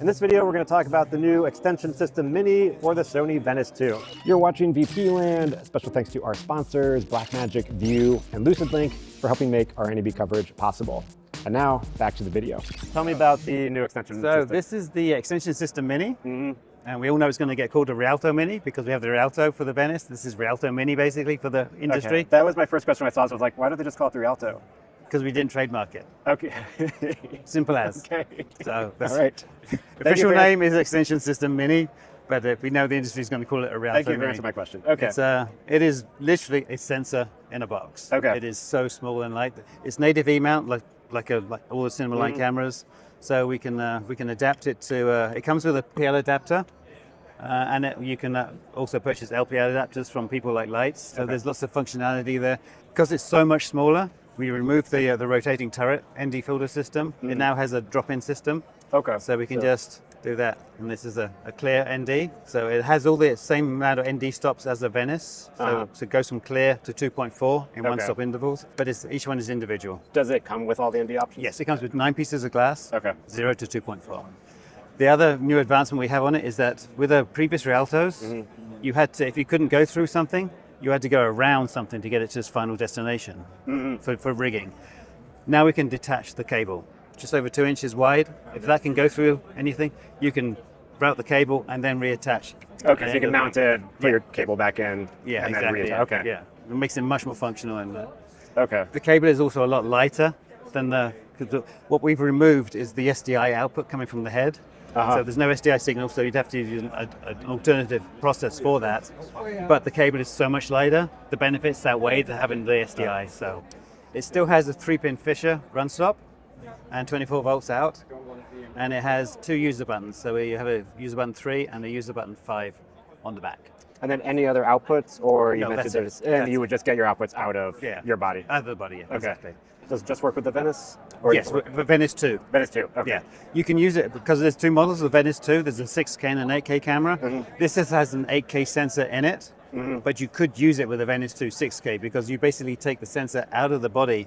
In this video, we're going to talk about the new extension system Mini for the Sony Venice 2. You're watching VP Land. Special thanks to our sponsors, Blackmagic, View, and LucidLink for helping make our NAB coverage possible. And now, back to the video. Tell me about the new extension system. So this is the extension system Mini. And we all know it's going to get called a Rialto Mini because we have the Rialto for the Venice. This is Rialto Mini, basically, for the industry. Okay. That was my first question I saw. I was like, why don't they just call it the Rialto? Because we didn't trademark it. Okay. Simple as. Okay. So all right. Official name is Extension System Mini, but we know the industry is going to call it a Rialto Thank you for Mini. answering my question. Okay. It is literally a sensor in a box. Okay. It is so small and light. It's native E-mount, like all the cinema line cameras. So we can adapt it to. It comes with a PL adapter. And you can also purchase LPL adapters from people like Lights. So there's lots of functionality there. Because it's so much smaller, we removed the rotating turret ND filter system. It now has a drop-in system. Okay. So we can just do that. And this is a clear ND. So it has all the same amount of ND stops as the Venice. So it goes from clear to 2.4 in one-stop intervals. But each one is individual. Does it come with all the ND options? Yes, it comes with 9 pieces of glass. Okay. 0 to 2.4. The other new advancement we have on it is that with the previous Rialtos, you had to, if you couldn't go through something, you had to go around something to get it to its final destination for rigging. Now we can detach the cable, just over 2 inches wide. If that can go through anything, you can route the cable and then reattach. Okay, so you can mount it, put your cable back in, yeah, and exactly, then reattach. Okay. Yeah, it makes it much more functional. And okay. the cable is also a lot lighter than what we've removed is the SDI output coming from the head. So there's no SDI signal, so you'd have to use an alternative process for that. But the cable is so much lighter, the benefits outweigh having the SDI. So it still has a 3-pin Fisher run stop and 24 volts out, and it has 2 user buttons. So you have a user button 3 and a user button 5 on the back. And then any other outputs, or you mentioned that's it. and you would just get your outputs out of your body? Out of the body, Okay. Exactly. Does it just work with the Venice? Or Yes, with Venice 2. Venice 2, okay. Yeah, you can use it because there's 2 models of Venice 2. There's a 6K and an 8K camera. This just has an 8K sensor in it, but you could use it with a Venice 2 6K because you basically take the sensor out of the body,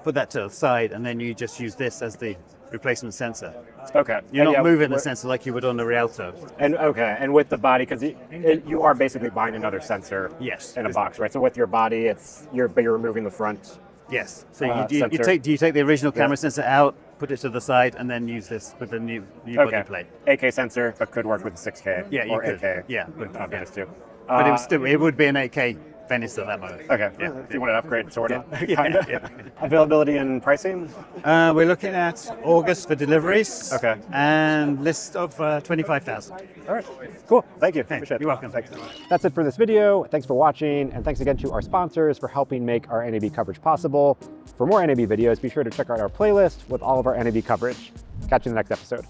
put that to the side, and then you just use this as the replacement sensor. Okay. You're not moving the sensor like you would on the Rialto. And with the body, because you are basically buying another sensor in a box, right? So with your body, you're removing the front. Yes. So you take the original camera sensor out, put it to the side, and then use this with the new body plate. 8K sensor, but could work with the 6K. Yeah, or you could. 8K. Yeah. With Venice 2. But it would be an 8K Venice at that moment. Okay. Yeah. If you want to upgrade, sort of. Yeah. Availability and pricing? We're looking at August for deliveries. Okay. And list of 25,000. All right. Cool. Thank you. Hey, Appreciate it. you're welcome. Thanks. That's it for this video. Thanks for watching, and thanks again to our sponsors for helping make our NAB coverage possible. For more NAB videos, be sure to check out our playlist with all of our NAB coverage. Catch you in the next episode.